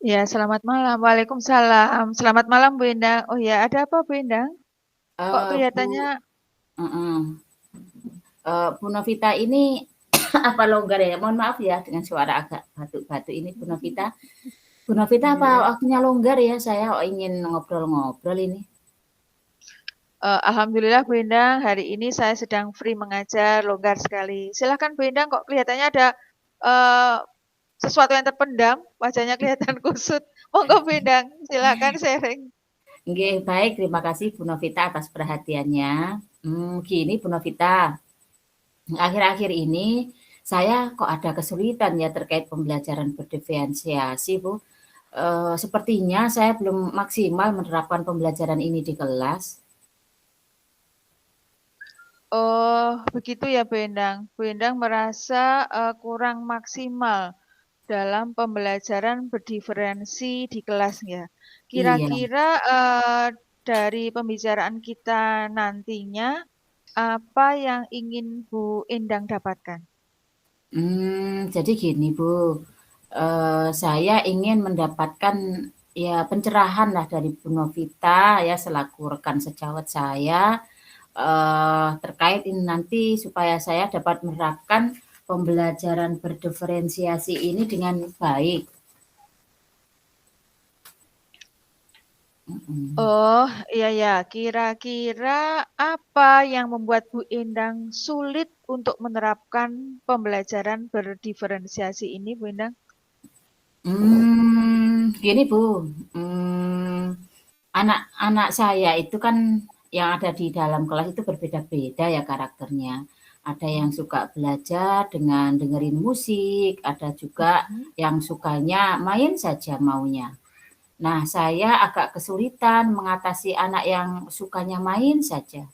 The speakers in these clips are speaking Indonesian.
Ya, selamat malam. Waalaikumsalam. Selamat malam, Bu Endang. Oh ya, ada apa, Bu Endang? Kok Bu kelihatannya heeh, Bu Novita ini apa longgar ya? Mohon maaf ya dengan suara agak batuk-batuk ini Bu Novita. Bu Novita apa iya. waktunya longgar ya? Saya ingin ngobrol-ngobrol ini. Alhamdulillah, Bu Endang, hari ini saya sedang free mengajar, longgar sekali. Silakan, Bu Endang, kok kelihatannya ada eh, sesuatu yang terpendam, wajahnya kelihatan kusut. Monggo, Bu Endang, silakan sharing. Nggih, baik, terima kasih Bu Novita atas perhatiannya. Gini Bu Novita, akhir-akhir ini saya kok ada kesulitan ya terkait pembelajaran berdiferensiasi Bu. Sepertinya saya belum maksimal menerapkan pembelajaran ini di kelas. Oh, begitu ya, Bu Endang. Bu Endang merasa kurang maksimal dalam pembelajaran berdiferensi di kelasnya. Iya. Kira-kira dari pembicaraan kita nantinya, apa yang ingin Bu Endang dapatkan? Jadi gini Bu, saya ingin mendapatkan ya pencerahan lah dari Bu Novita ya selaku rekan sejawat saya, terkait ini nanti supaya saya dapat menerapkan pembelajaran berdiferensiasi ini dengan baik. Mhm. Oh, iya ya. Kira-kira apa yang membuat Bu Endang sulit untuk menerapkan pembelajaran berdiferensiasi ini, Bu Endang? Gini Bu, anak-anak saya itu kan yang ada di dalam kelas itu berbeda-beda ya karakternya. Ada yang suka belajar dengan dengerin musik, ada juga Mhm. yang sukanya main saja maunya. Nah, saya agak kesulitan mengatasi anak yang sukanya main saja.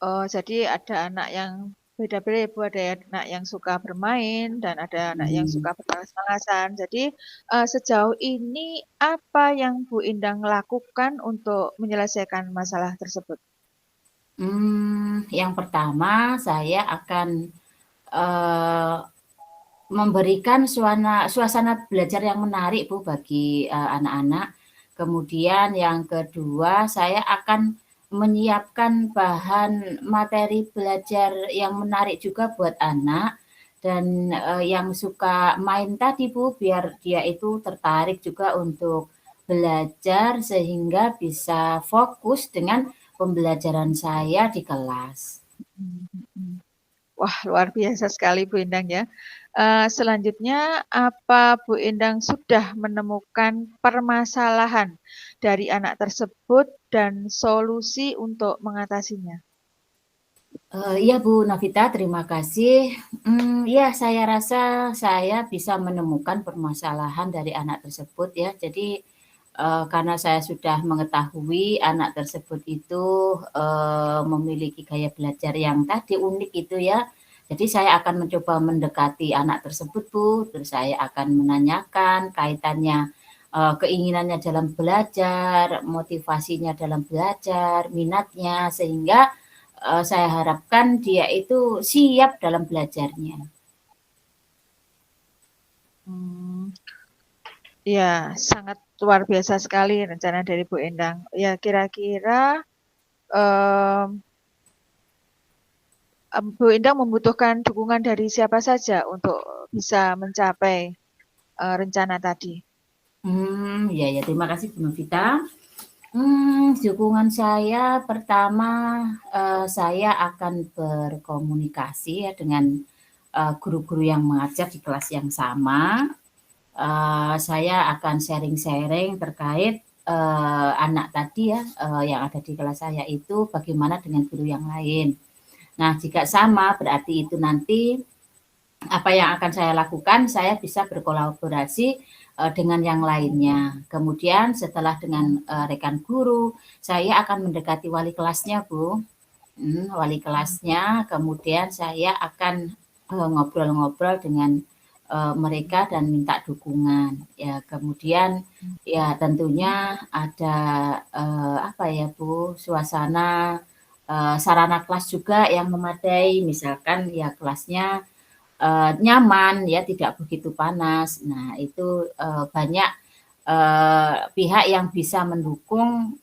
Oh, jadi ada anak yang beda-beda ya, Bu. Ada anak yang suka bermain dan ada anak yang Mhm. suka bermalas-malasan. Jadi sejauh ini apa yang Bu Indang lakukan untuk menyelesaikan masalah tersebut? Yang pertama saya akan, eee, memberikan suasana belajar yang menarik Bu bagi, anak-anak. Kemudian yang kedua, saya akan menyiapkan bahan materi belajar yang menarik juga buat anak dan, yang suka main tadi Bu, biar dia itu tertarik juga untuk belajar sehingga bisa fokus dengan pembelajaran saya di kelas. Mhm. Wah, luar biasa sekali Bu Endang ya. Selanjutnya, apa Bu Endang sudah menemukan permasalahan dari anak tersebut dan solusi untuk mengatasinya? Iya Bu Navita, terima kasih. Ya saya rasa saya bisa menemukan permasalahan dari anak tersebut ya. Jadi, karena saya sudah mengetahui anak tersebut itu, memiliki gaya belajar yang tadi unik itu ya. Jadi saya akan mencoba mendekati anak tersebut Bu, terus saya akan menanyakan kaitannya, keinginannya dalam belajar, motivasinya dalam belajar, minatnya, sehingga saya harapkan dia itu siap dalam belajarnya. Hmm, ya, sangat luar biasa sekali rencana dari Bu Endang. Ya, kira-kira em, Bu Endang membutuhkan dukungan dari siapa saja untuk bisa mencapai rencana tadi? Ya ya, terima kasih Bu Novita. Dukungan saya pertama, saya akan berkomunikasi ya dengan, guru-guru yang mengajar di kelas yang sama. Saya akan sharing-sharing terkait, anak tadi ya, yang ada di kelas saya itu bagaimana dengan guru yang lain. Nah, jika sama berarti itu nanti apa yang akan saya lakukan, saya bisa berkolaborasi dengan yang lainnya. Kemudian setelah dengan rekan guru, saya akan mendekati wali kelasnya, Bu. Wali kelasnya, kemudian saya akan ngobrol-ngobrol dengan mereka dan minta dukungan. Ya, kemudian ya tentunya ada apa ya, Bu, suasana sarana kelas juga yang memadai. Misalkan ya kelasnya nyaman ya, tidak begitu panas. Nah, itu banyak pihak yang bisa mendukung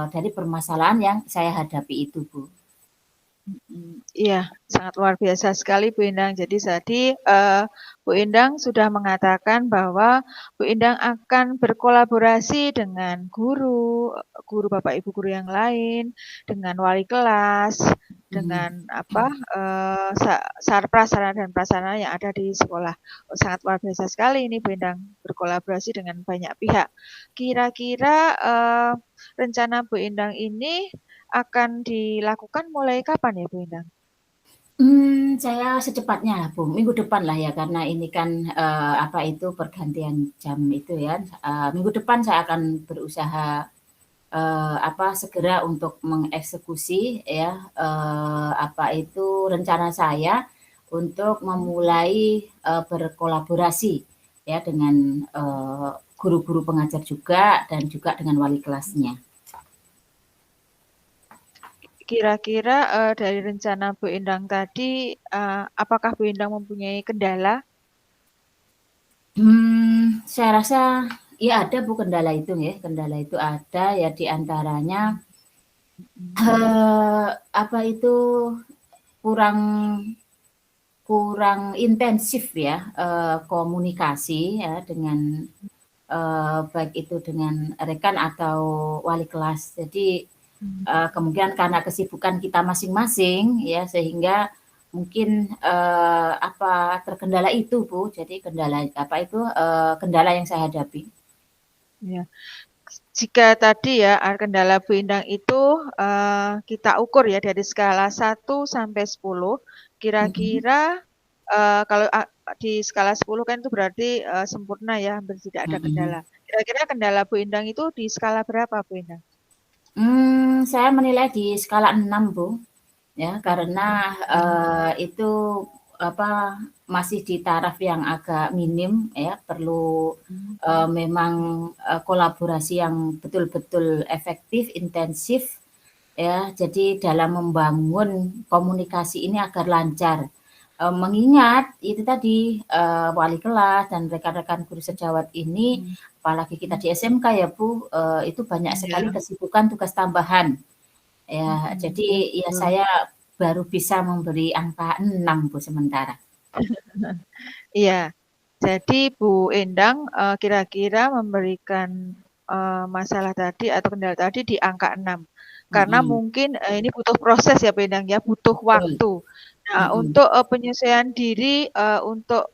dari permasalahan yang saya hadapi itu, Bu. Iya, sangat luar biasa sekali Bu Endang. Jadi Bu Endang sudah mengatakan bahwa Bu Endang akan berkolaborasi dengan guru, guru Bapak Ibu guru yang lain, dengan wali kelas, dengan prasarana dan prasarana yang ada di sekolah. Oh, sangat luar biasa sekali ini Bu Endang berkolaborasi dengan banyak pihak. Kira-kira rencana Bu Endang ini akan dilakukan mulai kapan ya Bu Endang? Saya secepatnya lah Bu, minggu depan lah ya, karena ini kan pergantian jam itu ya. Minggu depan saya akan berusaha segera untuk mengeksekusi ya rencana saya untuk memulai berkolaborasi ya dengan guru-guru pengajar juga dan juga dengan wali kelasnya. Kira-kira dari rencana Bu Endang tadi, apakah Bu Endang mempunyai kendala? Saya rasa ya ada Bu kendala itu ya, kendala itu ada ya, diantaranya kurang intensif ya komunikasi ya dengan baik itu dengan rekan atau wali kelas. Jadi kemudian karena kesibukan kita masing-masing ya, sehingga mungkin terkendala itu Bu. Jadi kendala yang saya hadapi. Ya. Jika tadi ya kendala Bu Endang itu kita ukur ya dari skala 1 sampai 10, kira-kira kalau di skala 10 kan itu berarti sempurna ya, hampir tidak ada kendala. Kira-kira kendala Bu Endang itu di skala berapa Bu Endang? Saya menilai di skala 6 Bu, ya karena itu masih di taraf yang agak minim ya, perlu memang kolaborasi yang betul-betul efektif, intensif ya. Jadi dalam membangun komunikasi ini agar lancar. Mengingat itu tadi wali kelas dan rekan-rekan guru sejawat ini, apalagi kita di SMK ya Bu, itu banyak sekali kesibukan tugas tambahan. Ya, jadi ya saya baru bisa memberi angka 6 Bu sementara. Iya. Jadi Bu Endang kira-kira memberikan masalah tadi atau kendala tadi di angka 6. Karena mungkin ini butuh proses ya Bu Endang ya, butuh waktu. Nah, untuk penyesuaian diri untuk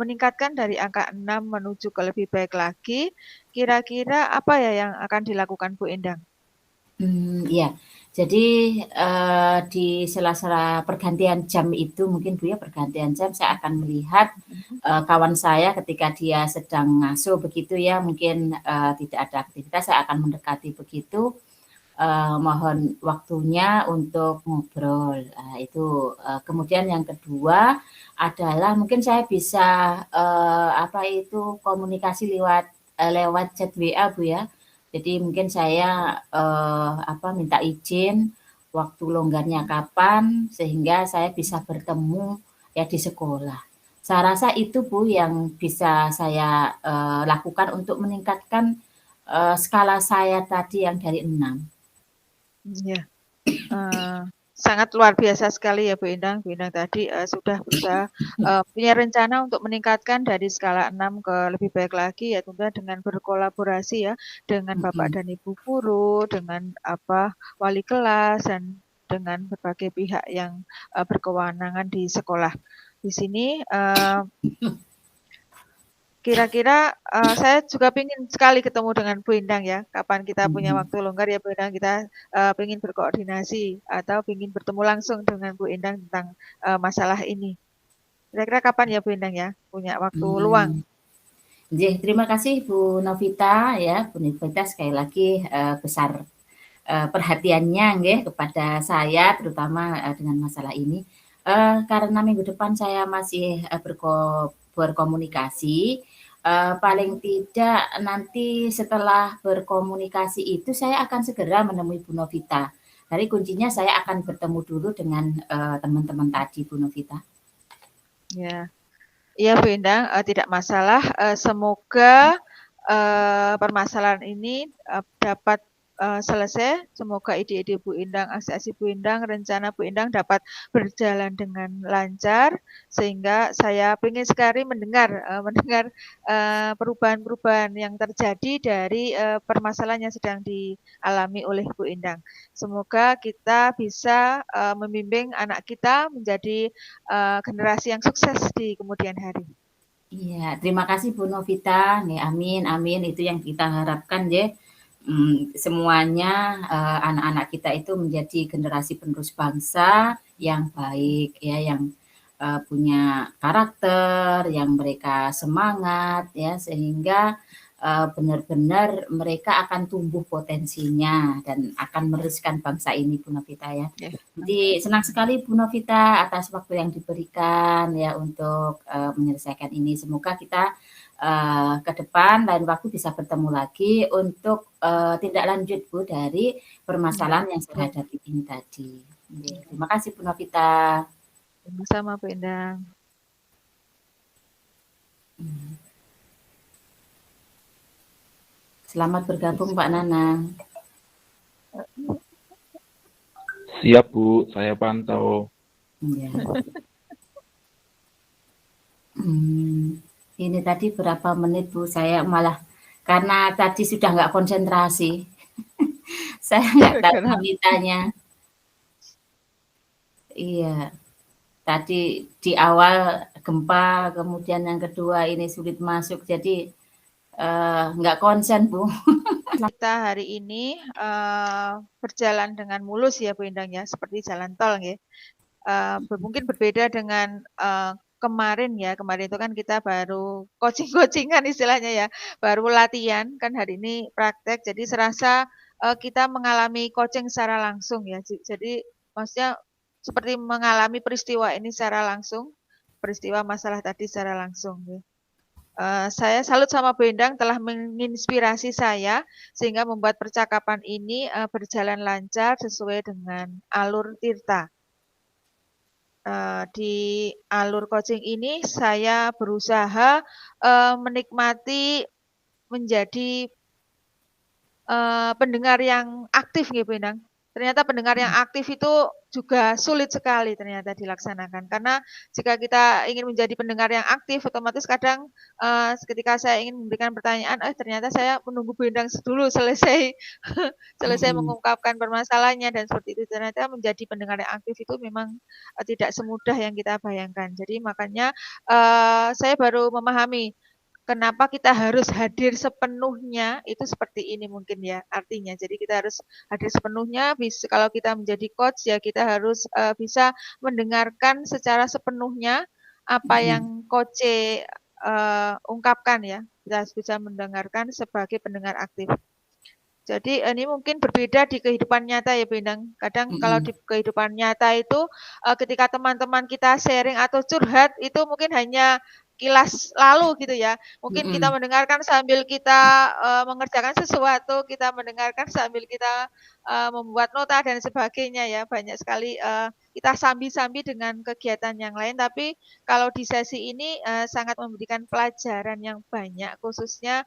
meningkatkan dari angka 6 menuju ke lebih baik lagi, kira-kira apa ya yang akan dilakukan Bu Endang? Iya. Jadi di sela-sela pergantian jam itu mungkin Bu ya, pergantian jam saya akan melihat kawan saya ketika dia sedang ngasuh begitu ya, mungkin tidak ada aktivitas, saya akan mendekati begitu, mohon waktunya untuk ngobrol. Itu kemudian yang kedua adalah mungkin saya bisa komunikasi lewat chat WA Bu ya. Jadi mungkin saya minta izin waktu longgarnya kapan sehingga saya bisa bertemu ya di sekolah. Saya rasa itu Bu yang bisa saya lakukan untuk meningkatkan skala saya tadi yang dari 6. Iya. Sangat luar biasa sekali ya Bu Endang. Bu Endang tadi sudah berusaha punya rencana untuk meningkatkan dari skala 6 ke lebih baik lagi ya tentunya dengan berkolaborasi ya dengan Bapak dan Ibu guru, dengan wali kelas dan dengan berbagai pihak yang berkewenangan di sekolah. Di sini kira-kira saya juga ingin sekali ketemu dengan Bu Endang ya. Kapan kita punya waktu longgar ya Bu Endang, kita ingin berkoordinasi atau ingin bertemu langsung dengan Bu Endang tentang masalah ini. Kira-kira kapan ya Bu Endang ya punya waktu luang? Terima kasih Bu Novita ya. Bu Novita sekali lagi besar perhatiannya nggih kepada saya terutama dengan masalah ini. Karena minggu depan saya masih berkomunikasi, paling tidak nanti setelah berkomunikasi itu saya akan segera menemui Bu Novita. Jadi kuncinya saya akan bertemu dulu dengan teman-teman tadi Bu Novita. Ya. Iya Bu Endang, tidak masalah, semoga, permasalahan ini, dapat, selesai, semoga ide-ide Bu Endang, aksi-aksi Bu Endang, rencana Bu Endang dapat berjalan dengan lancar, sehingga saya ingin sekali mendengar, perubahan-perubahan yang terjadi dari, permasalahan yang sedang dialami oleh Bu Endang. Semoga kita bisa, membimbing anak kita menjadi generasi yang sukses di kemudian hari. Iya, terima kasih Bu Novita. Nih, amin, amin. Itu yang kita harapkan ya. Semuanya anak-anak kita itu menjadi generasi penerus bangsa yang baik ya, yang punya karakter, yang mereka semangat ya, sehingga benar-benar mereka akan tumbuh potensinya dan akan meneruskan bangsa ini, Bu Novita ya. Ya. Jadi senang sekali Bu Novita atas waktu yang diberikan ya untuk menyelesaikan ini. Semoga kita ke depan lain waktu bisa bertemu lagi untuk tindak lanjut Bu dari permasalahan yang saya hadapi ini tadi. Terima kasih Bu Novita. Sama-sama Bu Endang. Selamat bergabung Pak Nanang. Siap Bu, saya pantau. Ya. Ini tadi berapa menit Bu, saya malah karena tadi sudah nggak konsentrasi. Saya nggak tahu Novitanya. Iya, tadi di awal gempa, kemudian yang kedua ini sulit masuk, jadi nggak konsen Bu. Kita hari ini berjalan dengan mulus ya Bu Endang ya, seperti jalan tol ya. Mungkin berbeda dengan kemarin ya, kemarin itu kan kita baru coaching-coachingan istilahnya ya, baru latihan, kan hari ini praktek, jadi serasa kita mengalami coaching secara langsung ya. Jadi maksudnya seperti mengalami peristiwa ini secara langsung, peristiwa masalah tadi secara langsung ya. Saya salut sama Bu Endang telah menginspirasi saya sehingga membuat percakapan ini berjalan lancar sesuai dengan alur Tirta. Di alur coaching ini saya berusaha menikmati menjadi pendengar yang aktif gitu Bu Endang. Ternyata pendengar yang aktif itu juga sulit sekali ternyata dilaksanakan. Karena jika kita ingin menjadi pendengar yang aktif, otomatis kadang ketika saya ingin memberikan pertanyaan, ternyata saya menunggu Bu Endang dulu selesai selesai mengungkapkan permasalahannya dan seperti itu. Ternyata menjadi pendengar yang aktif itu memang tidak semudah yang kita bayangkan. Jadi makanya saya baru memahami kenapa kita harus hadir sepenuhnya, itu seperti ini mungkin ya artinya. Jadi kita harus hadir sepenuhnya, kalau kita menjadi coach ya kita harus bisa mendengarkan secara sepenuhnya apa yang coach ungkapkan ya. Kita harus bisa mendengarkan sebagai pendengar aktif. Jadi ini mungkin berbeda di kehidupan nyata ya Bu Endang. Kadang kalau di kehidupan nyata itu ketika teman-teman kita sharing atau curhat itu mungkin hanya kilas lalu gitu ya. Mungkin kita mendengarkan sambil kita mengerjakan sesuatu, kita mendengarkan sambil kita membuat nota dan sebagainya ya. Banyak sekali kita sambi-sambi dengan kegiatan yang lain. Tapi kalau di sesi ini sangat memberikan pelajaran yang banyak, khususnya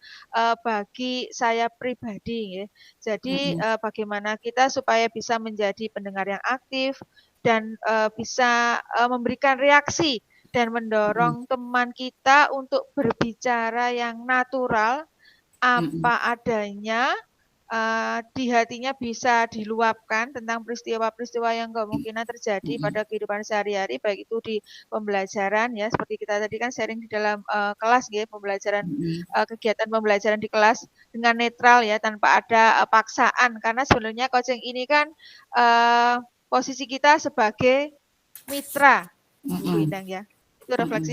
bagi saya pribadi ya. Jadi bagaimana kita supaya bisa menjadi pendengar yang aktif dan bisa memberikan reaksi dan mendorong teman kita untuk berbicara yang natural, apa adanya, di hatinya bisa diluapkan tentang peristiwa-peristiwa yang kemungkinan terjadi pada kehidupan sehari-hari, baik itu di pembelajaran ya, seperti kita tadi kan sharing di dalam kelas ya, pembelajaran kegiatan pembelajaran di kelas dengan netral ya, tanpa ada paksaan, karena sebenarnya coaching ini kan posisi kita sebagai mitra, Bu Endang ya. Itu refleksi